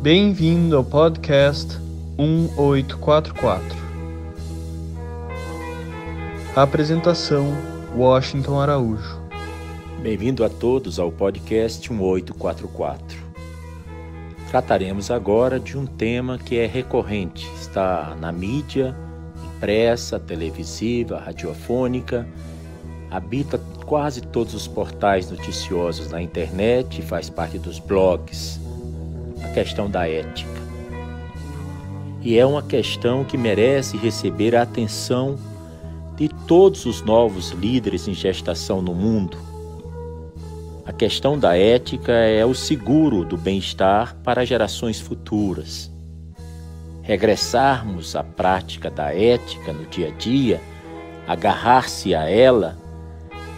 Bem-vindo ao podcast 1844. Apresentação: Washington Araújo. Bem-vindo a todos ao podcast 1844. Trataremos agora de um tema que é recorrente, está na mídia, impressa, televisiva, radiofônica, habita quase todos os portais noticiosos na internet e faz parte dos blogs. A questão da ética. E é uma questão que merece receber a atenção de todos os novos líderes em gestação no mundo. A questão da ética é o seguro do bem-estar para gerações futuras. Regressarmos à prática da ética no dia a dia, agarrar-se a ela,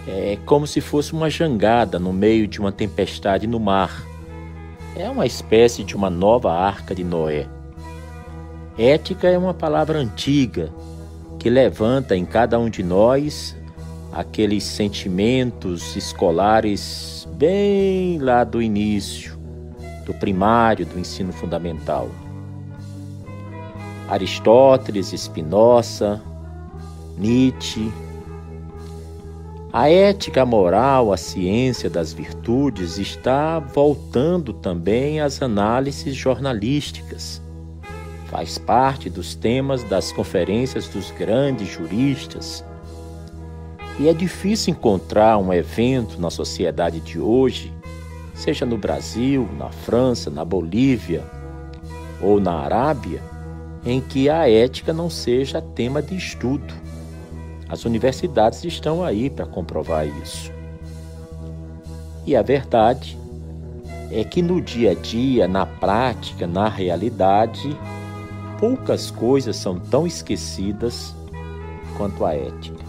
é como se fosse uma jangada no meio de uma tempestade no mar. É uma espécie de uma nova arca de Noé. Ética é uma palavra antiga que levanta em cada um de nós aqueles sentimentos escolares bem lá do início, do primário, do ensino fundamental. Aristóteles, Spinoza, Nietzsche. A ética, a moral, a ciência das virtudes está voltando também às análises jornalísticas. Faz parte dos temas das conferências dos grandes juristas. E é difícil encontrar um evento na sociedade de hoje, seja no Brasil, na França, na Bolívia ou na Arábia, em que a ética não seja tema de estudo. As universidades estão aí para comprovar isso. E a verdade é que no dia a dia, na prática, na realidade, poucas coisas são tão esquecidas quanto a ética.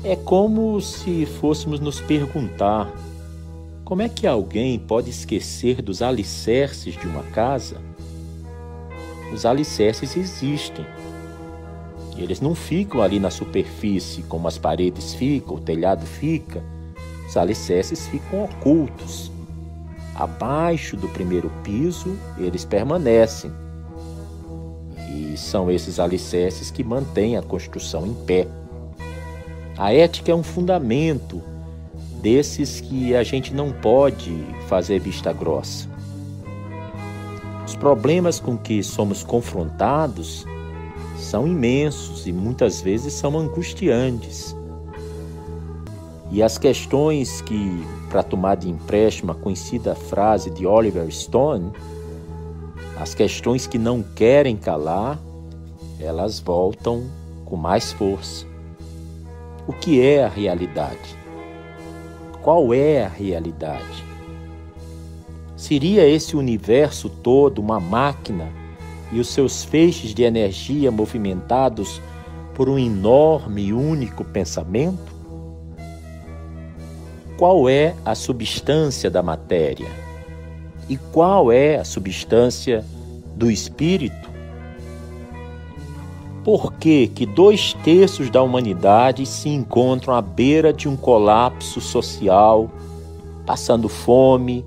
É como se fôssemos nos perguntar: como é que alguém pode esquecer dos alicerces de uma casa? Os alicerces existem. Eles não ficam ali na superfície, como as paredes ficam, o telhado fica. Os alicerces ficam ocultos. Abaixo do primeiro piso, eles permanecem. E são esses alicerces que mantêm a construção em pé. A ética é um fundamento desses que a gente não pode fazer vista grossa. Os problemas com que somos confrontados são imensos e muitas vezes são angustiantes. E as questões que, para tomar de empréstimo a conhecida frase de Oliver Stone, as questões que não querem calar, elas voltam com mais força. O que é a realidade? Qual é a realidade? Seria esse universo todo uma máquina e os seus feixes de energia movimentados por um enorme e único pensamento? Qual é a substância da matéria? E qual é a substância do espírito? Por que 2/3 da humanidade se encontram à beira de um colapso social, passando fome,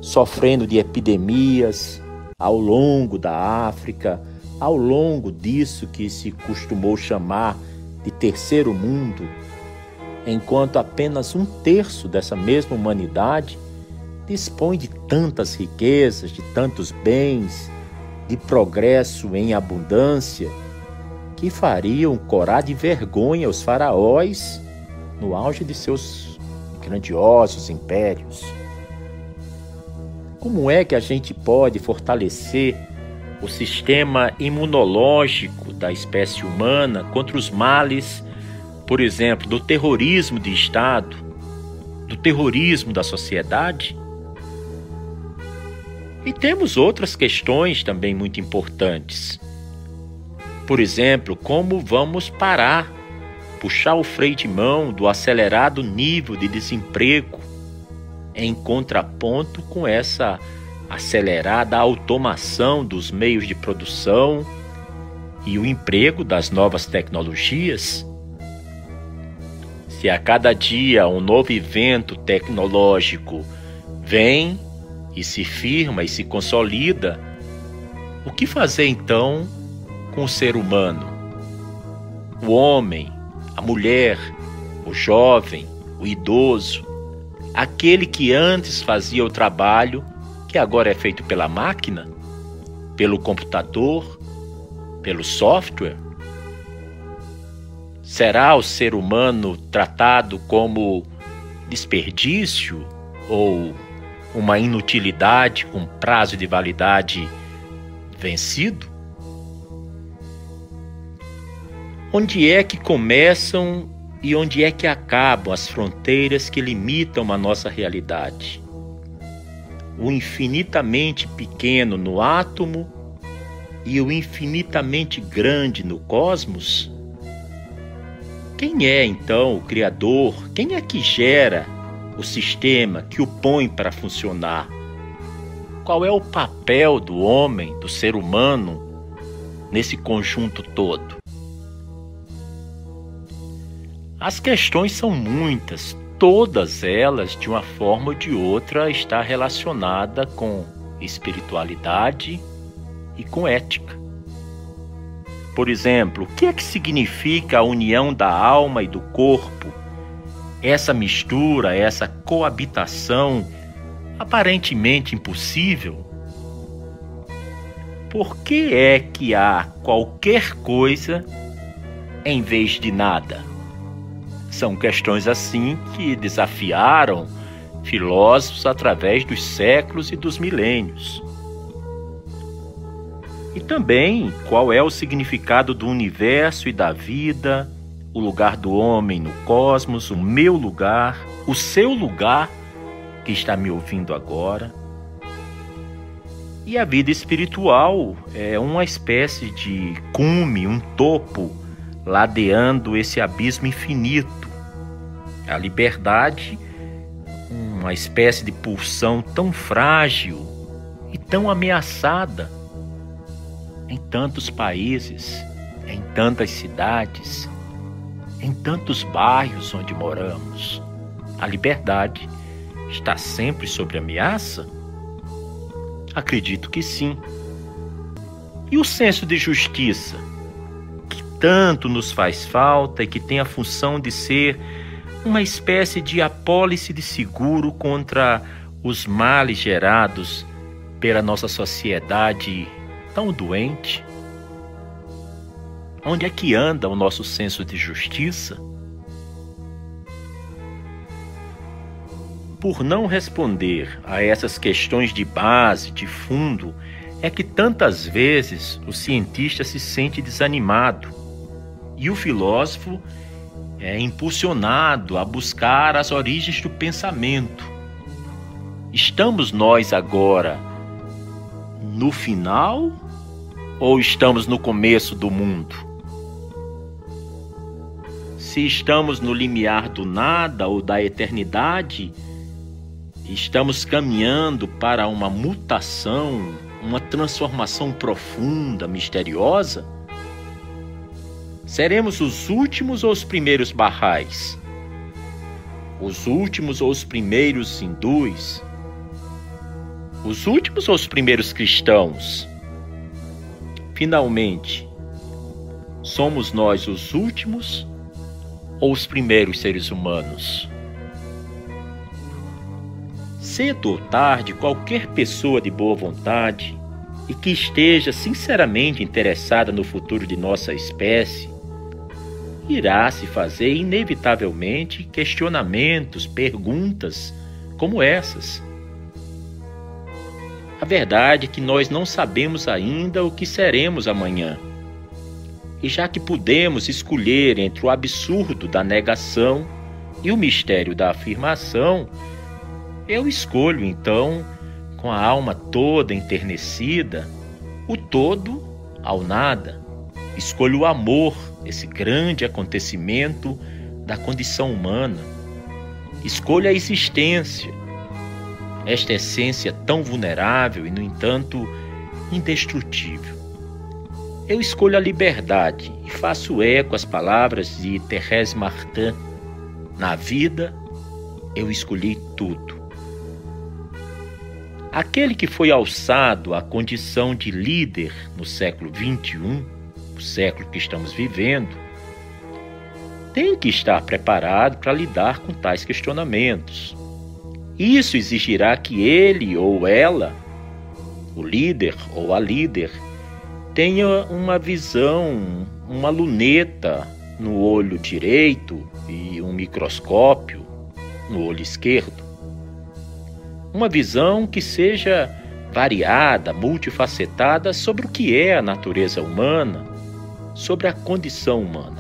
sofrendo de epidemias, ao longo da África, ao longo disso que se costumou chamar de terceiro mundo, enquanto apenas 1/3 dessa mesma humanidade dispõe de tantas riquezas, de tantos bens, de progresso em abundância, que fariam corar de vergonha os faraós no auge de seus grandiosos impérios. Como é que a gente pode fortalecer o sistema imunológico da espécie humana contra os males, por exemplo, do terrorismo de Estado, do terrorismo da sociedade? E temos outras questões também muito importantes. Por exemplo, como vamos puxar o freio de mão do acelerado nível de desemprego em contraponto com essa acelerada automação dos meios de produção e o emprego das novas tecnologias? Se a cada dia um novo evento tecnológico vem e se firma e se consolida, o que fazer então com o ser humano? O homem, a mulher, o jovem, o idoso, aquele que antes fazia o trabalho que agora é feito pela máquina, pelo computador, pelo software? Será o ser humano tratado como desperdício ou uma inutilidade com prazo de validade vencido? Onde é que começam e onde é que acabam as fronteiras que limitam a nossa realidade? O infinitamente pequeno no átomo e o infinitamente grande no cosmos? Quem é, então, o Criador? Quem é que gera o sistema, que o põe para funcionar? Qual é o papel do homem, do ser humano, nesse conjunto todo? As questões são muitas, todas elas, de uma forma ou de outra, estão relacionadas com espiritualidade e com ética. Por exemplo, o que é que significa a união da alma e do corpo? Essa mistura, essa coabitação aparentemente impossível? Por que é que há qualquer coisa em vez de nada? São questões assim que desafiaram filósofos através dos séculos e dos milênios. E também, qual é o significado do universo e da vida, o lugar do homem no cosmos, o meu lugar, o seu lugar, que está me ouvindo agora. E a vida espiritual é uma espécie de cume, um topo, ladeando esse abismo infinito. A liberdade, uma espécie de pulsão tão frágil e tão ameaçada em tantos países, em tantas cidades, em tantos bairros onde moramos. A liberdade está sempre sob ameaça? Acredito que sim. E o senso de justiça, que tanto nos faz falta e que tem a função de ser uma espécie de apólice de seguro contra os males gerados pela nossa sociedade tão doente? Onde é que anda o nosso senso de justiça? Por não responder a essas questões de base, de fundo, é que tantas vezes o cientista se sente desanimado e o filósofo é impulsionado a buscar as origens do pensamento. Estamos nós agora no final ou estamos no começo do mundo? Se estamos no limiar do nada ou da eternidade, estamos caminhando para uma mutação, uma transformação profunda, misteriosa? Seremos os últimos ou os primeiros barrais? Os últimos ou os primeiros hindus? Os últimos ou os primeiros cristãos? Finalmente, somos nós os últimos ou os primeiros seres humanos? Cedo ou tarde, qualquer pessoa de boa vontade e que esteja sinceramente interessada no futuro de nossa espécie irá se fazer inevitavelmente questionamentos, perguntas como essas. A verdade é que nós não sabemos ainda o que seremos amanhã. E já que podemos escolher entre o absurdo da negação e o mistério da afirmação, eu escolho então, com a alma toda enternecida, o todo ao nada. Escolho o amor, esse grande acontecimento da condição humana. Escolho a existência, esta essência tão vulnerável e, no entanto, indestrutível. Eu escolho a liberdade e faço eco às palavras de Thérèse Martin. Na vida, eu escolhi tudo. Aquele que foi alçado à condição de líder no século XXI, o século que estamos vivendo, tem que estar preparado para lidar com tais questionamentos. Isso exigirá que ele ou ela, o líder ou a líder, tenha uma visão, uma luneta no olho direito e um microscópio no olho esquerdo. Uma visão que seja variada, multifacetada sobre o que é a natureza humana, sobre a condição humana.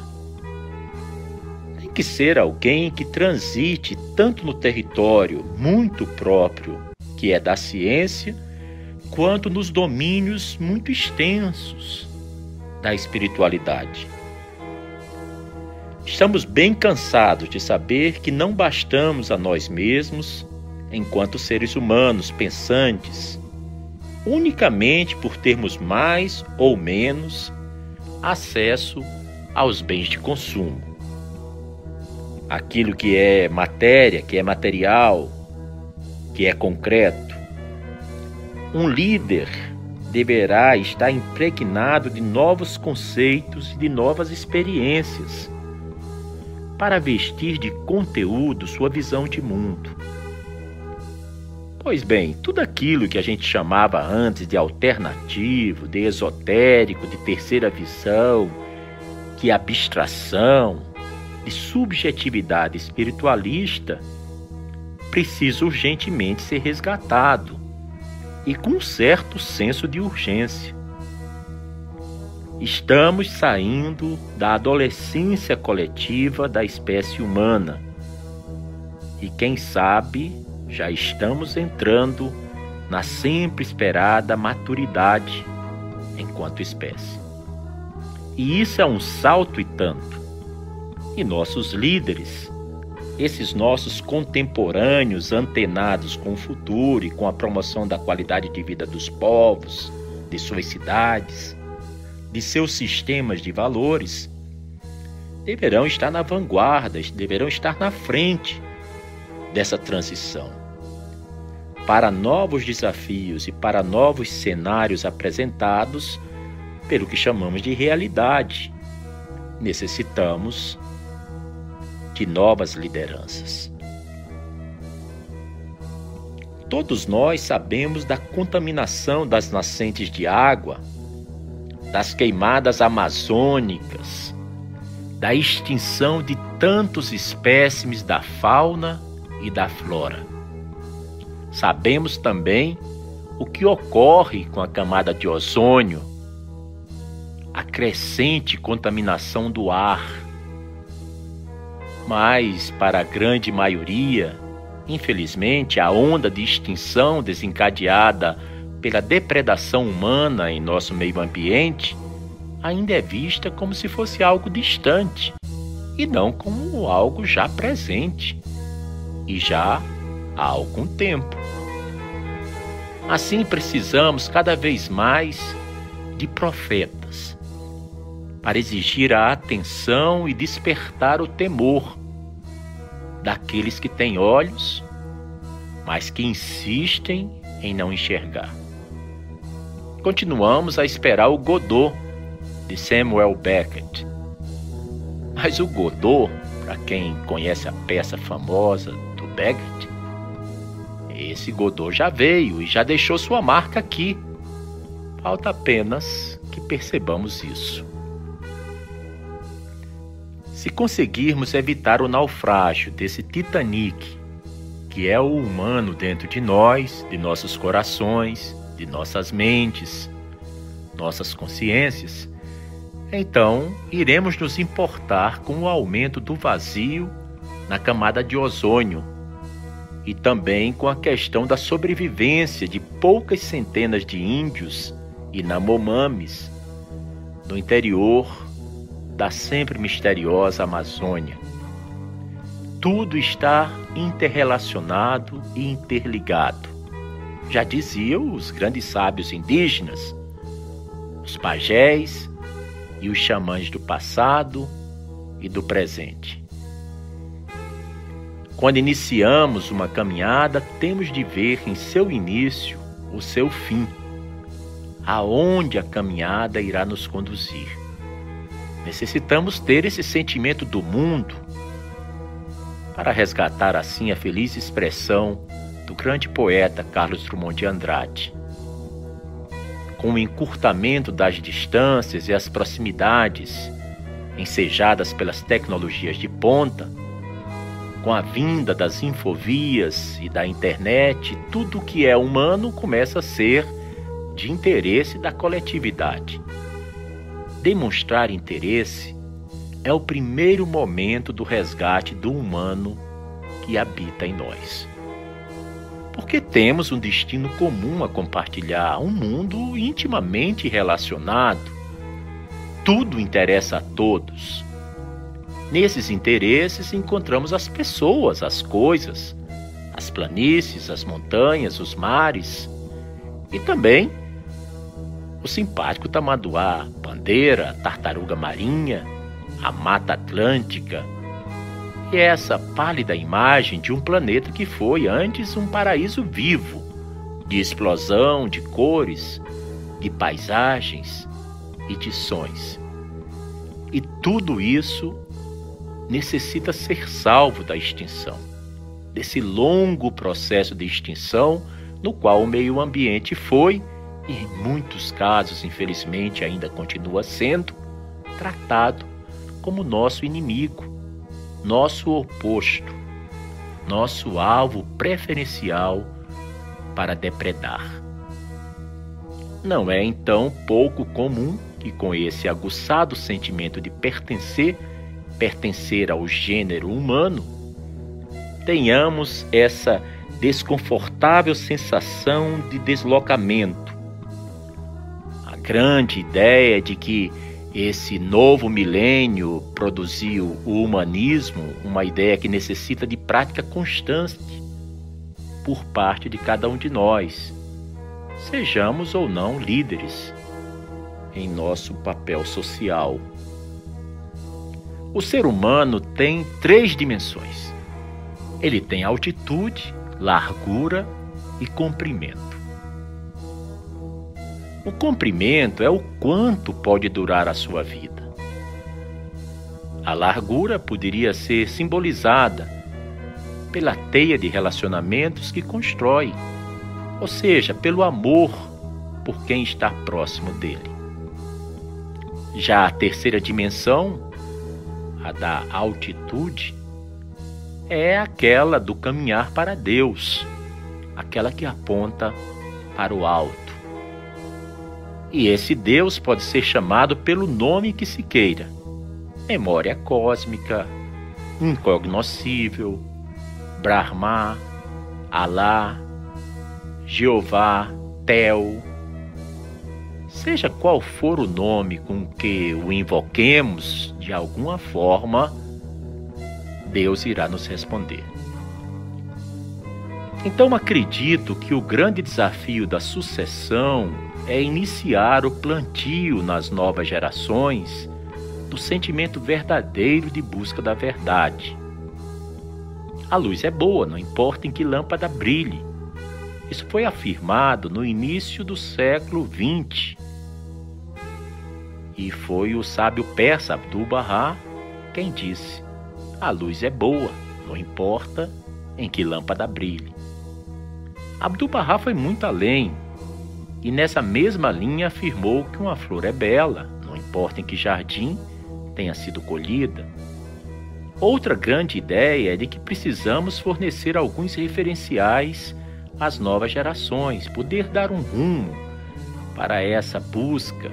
Tem que ser alguém que transite tanto no território muito próprio, que é da ciência, quanto nos domínios muito extensos da espiritualidade. Estamos bem cansados de saber que não bastamos a nós mesmos, enquanto seres humanos pensantes, unicamente por termos mais ou menos acesso aos bens de consumo. Aquilo que é matéria, que é material, que é concreto. Um líder deverá estar impregnado de novos conceitos e de novas experiências para vestir de conteúdo sua visão de mundo. Pois bem, tudo aquilo que a gente chamava antes de alternativo, de esotérico, de terceira visão, de abstração, de subjetividade espiritualista, precisa urgentemente ser resgatado e com um certo senso de urgência. Estamos saindo da adolescência coletiva da espécie humana e, quem sabe, já estamos entrando na sempre esperada maturidade enquanto espécie. E isso é um salto e tanto. E nossos líderes, esses nossos contemporâneos antenados com o futuro e com a promoção da qualidade de vida dos povos, de suas cidades, de seus sistemas de valores, deverão estar na vanguarda, deverão estar na frente dessa transição. Para novos desafios e para novos cenários apresentados pelo que chamamos de realidade, necessitamos de novas lideranças. Todos nós sabemos da contaminação das nascentes de água, das queimadas amazônicas, da extinção de tantos espécimes da fauna e da flora. Sabemos também o que ocorre com a camada de ozônio, a crescente contaminação do ar. Mas, para a grande maioria, infelizmente, a onda de extinção desencadeada pela depredação humana em nosso meio ambiente ainda é vista como se fosse algo distante e não como algo já presente e já há algum tempo. Assim, precisamos cada vez mais de profetas para exigir a atenção e despertar o temor daqueles que têm olhos, mas que insistem em não enxergar. Continuamos a esperar o Godot, de Samuel Beckett. Mas o Godot, para quem conhece a peça famosa do Beckett, esse Godot já veio e já deixou sua marca aqui. Falta apenas que percebamos isso. Se conseguirmos evitar o naufrágio desse Titanic, que é o humano dentro de nós, de nossos corações, de nossas mentes, nossas consciências, então iremos nos importar com o aumento do vazio na camada de ozônio e também com a questão da sobrevivência de poucas centenas de índios e Yanomamis no interior da sempre misteriosa Amazônia. Tudo está interrelacionado e interligado. Já diziam os grandes sábios indígenas, os pajés e os xamãs do passado e do presente. Quando iniciamos uma caminhada, temos de ver em seu início o seu fim, aonde a caminhada irá nos conduzir. Necessitamos ter esse sentimento do mundo para resgatar assim a feliz expressão do grande poeta Carlos Drummond de Andrade. Com o encurtamento das distâncias e as proximidades ensejadas pelas tecnologias de ponta, com a vinda das infovias e da internet, tudo que é humano começa a ser de interesse da coletividade. Demonstrar interesse é o primeiro momento do resgate do humano que habita em nós. Porque temos um destino comum a compartilhar, um mundo intimamente relacionado. Tudo interessa a todos. Nesses interesses encontramos as pessoas, as coisas, as planícies, as montanhas, os mares e também o simpático tamanduá, bandeira, a tartaruga marinha, a Mata Atlântica e essa pálida imagem de um planeta que foi antes um paraíso vivo, de explosão de cores, de paisagens e de sons. E tudo isso necessita ser salvo da extinção, desse longo processo de extinção no qual o meio ambiente foi, e em muitos casos, infelizmente, ainda continua sendo, tratado como nosso inimigo, nosso oposto, nosso alvo preferencial para depredar. Não é, então, pouco comum que com esse aguçado sentimento de pertencer ao gênero humano, tenhamos essa desconfortável sensação de deslocamento. A grande ideia de que esse novo milênio produziu o humanismo, uma ideia que necessita de prática constante por parte de cada um de nós, sejamos ou não líderes em nosso papel social. O ser humano tem 3 dimensões. Ele tem altitude, largura e comprimento. O comprimento é o quanto pode durar a sua vida. A largura poderia ser simbolizada pela teia de relacionamentos que constrói, ou seja, pelo amor por quem está próximo dele. Já a terceira dimensão, a da altitude, é aquela do caminhar para Deus, aquela que aponta para o alto. E esse Deus pode ser chamado pelo nome que se queira: memória cósmica, incognoscível, Brahma, Alá, Jeová, Tel. Seja qual for o nome com que o invoquemos, de alguma forma, Deus irá nos responder. Então acredito que o grande desafio da sucessão é iniciar o plantio nas novas gerações do sentimento verdadeiro de busca da verdade. A luz é boa, não importa em que lâmpada brilhe. Isso foi afirmado no início do século XX. E foi o sábio persa Abdul-Bahá quem disse: a luz é boa, não importa em que lâmpada brilhe. Abdul-Bahá foi muito além, e nessa mesma linha afirmou que uma flor é bela, não importa em que jardim tenha sido colhida. Outra grande ideia é de que precisamos fornecer alguns referenciais às novas gerações, poder dar um rumo para essa busca,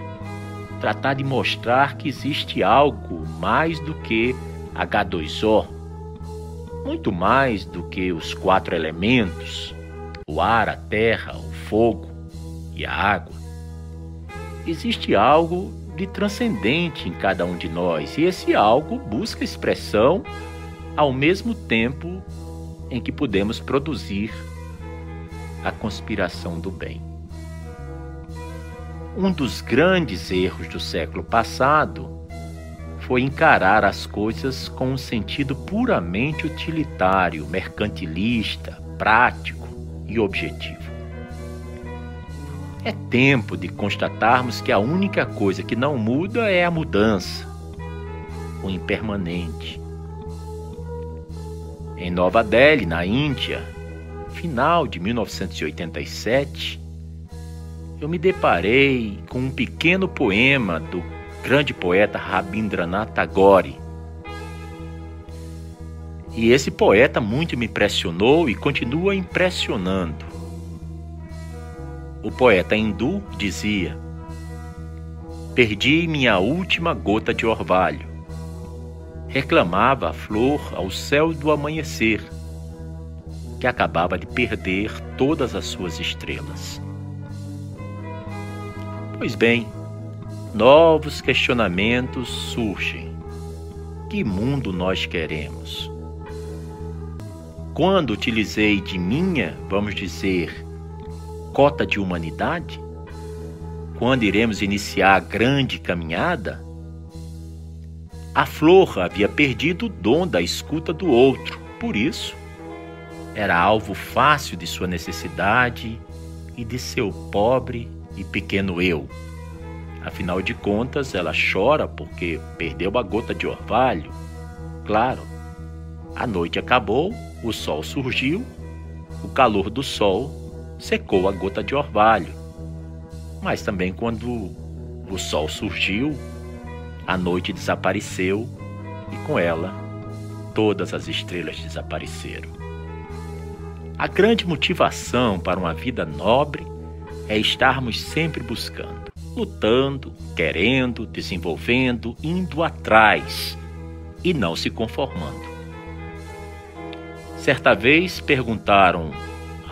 tratar de mostrar que existe algo mais do que H2O, muito mais do que os 4 elementos, o ar, a terra, o fogo e a água. Existe algo de transcendente em cada um de nós, e esse algo busca expressão ao mesmo tempo em que podemos produzir a conspiração do bem. Um dos grandes erros do século passado foi encarar as coisas com um sentido puramente utilitário, mercantilista, prático e objetivo. É tempo de constatarmos que a única coisa que não muda é a mudança, o impermanente. Em Nova Delhi, na Índia, final de 1987, eu me deparei com um pequeno poema do grande poeta Rabindranath Tagore. E esse poeta muito me impressionou e continua impressionando. O poeta hindu dizia: perdi minha última gota de orvalho. Reclamava a flor ao céu do amanhecer, que acabava de perder todas as suas estrelas. Pois bem, novos questionamentos surgem. Que mundo nós queremos? Quando utilizei de minha, vamos dizer, cota de humanidade? Quando iremos iniciar a grande caminhada? A flor havia perdido o dom da escuta do outro, por isso, era alvo fácil de sua necessidade e de seu pobre e pequeno eu. Afinal de contas, ela chora porque perdeu a gota de orvalho. Claro, a noite acabou, o sol surgiu, o calor do sol secou a gota de orvalho. Mas também quando o sol surgiu, a noite desapareceu e com ela todas as estrelas desapareceram. A grande motivação para uma vida nobre é estarmos sempre buscando, lutando, querendo, desenvolvendo, indo atrás e não se conformando. Certa vez perguntaram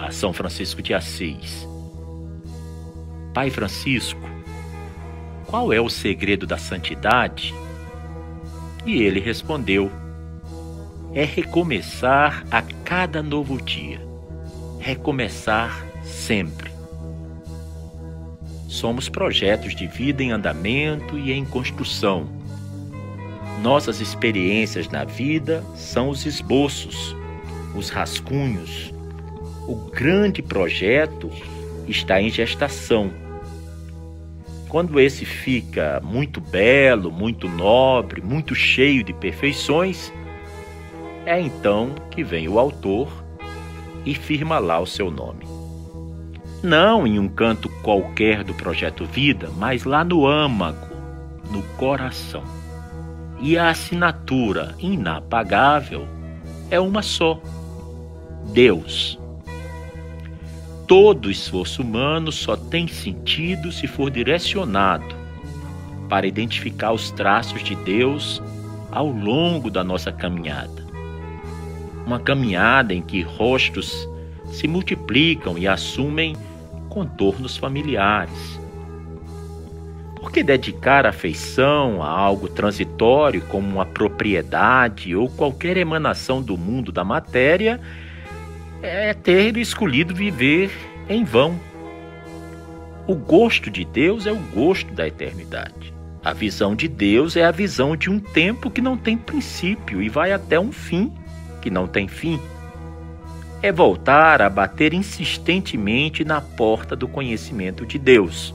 a São Francisco de Assis: Pai Francisco, qual é o segredo da santidade? E ele respondeu: é recomeçar a cada novo dia, recomeçar sempre. Somos projetos de vida em andamento e em construção. Nossas experiências na vida são os esboços, os rascunhos. O grande projeto está em gestação. Quando esse fica muito belo, muito nobre, muito cheio de perfeições, é então que vem o autor e firma lá o seu nome. Não em um canto qualquer do projeto Vida, mas lá no âmago, no coração. E a assinatura inapagável é uma só: Deus. Todo esforço humano só tem sentido se for direcionado para identificar os traços de Deus ao longo da nossa caminhada. Uma caminhada em que rostos se multiplicam e assumem contornos familiares. Por que dedicar afeição a algo transitório como uma propriedade ou qualquer emanação do mundo da matéria é ter escolhido viver em vão? O gosto de Deus é o gosto da eternidade. A visão de Deus é a visão de um tempo que não tem princípio e vai até um fim que não tem fim. É voltar a bater insistentemente na porta do conhecimento de Deus.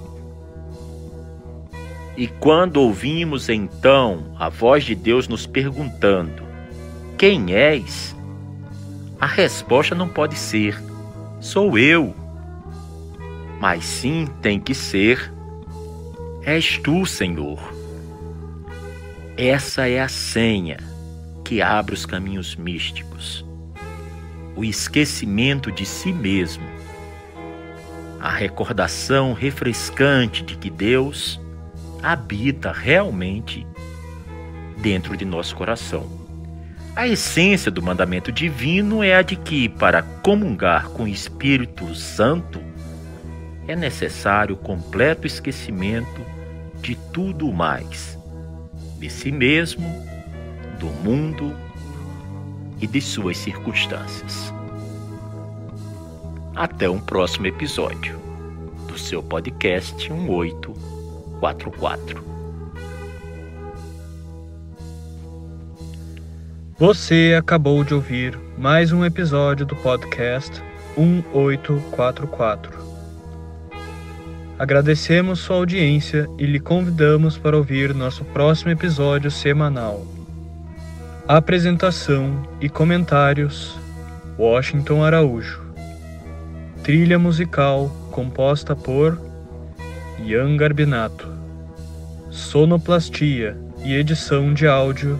E quando ouvimos então a voz de Deus nos perguntando: quem és? A resposta não pode ser: sou eu. Mas sim tem que ser: és tu, Senhor. Essa é a senha que abre os caminhos místicos. O esquecimento de si mesmo. A recordação refrescante de que Deus habita realmente dentro de nosso coração. A essência do mandamento divino é a de que, para comungar com o Espírito Santo, é necessário o completo esquecimento de tudo mais, de si mesmo, do mundo e de suas circunstâncias. Até um próximo episódio do seu podcast 1844. Você acabou de ouvir mais um episódio do podcast 1844. Agradecemos sua audiência e lhe convidamos para ouvir nosso próximo episódio semanal. Apresentação e comentários: Washington Araújo. Trilha musical composta por Ian Garbinato. Sonoplastia e edição de áudio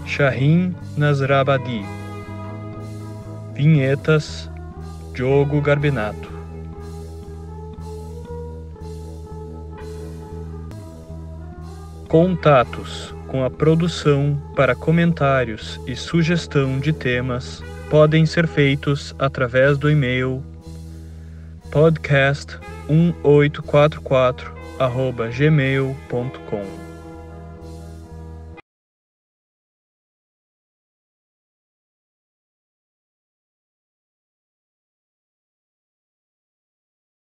Shahin Nasrabadi. Vinhetas Diogo Garbinato. Contatos com a produção para comentários e sugestão de temas podem ser feitos através do e-mail podcast1844@gmail.com.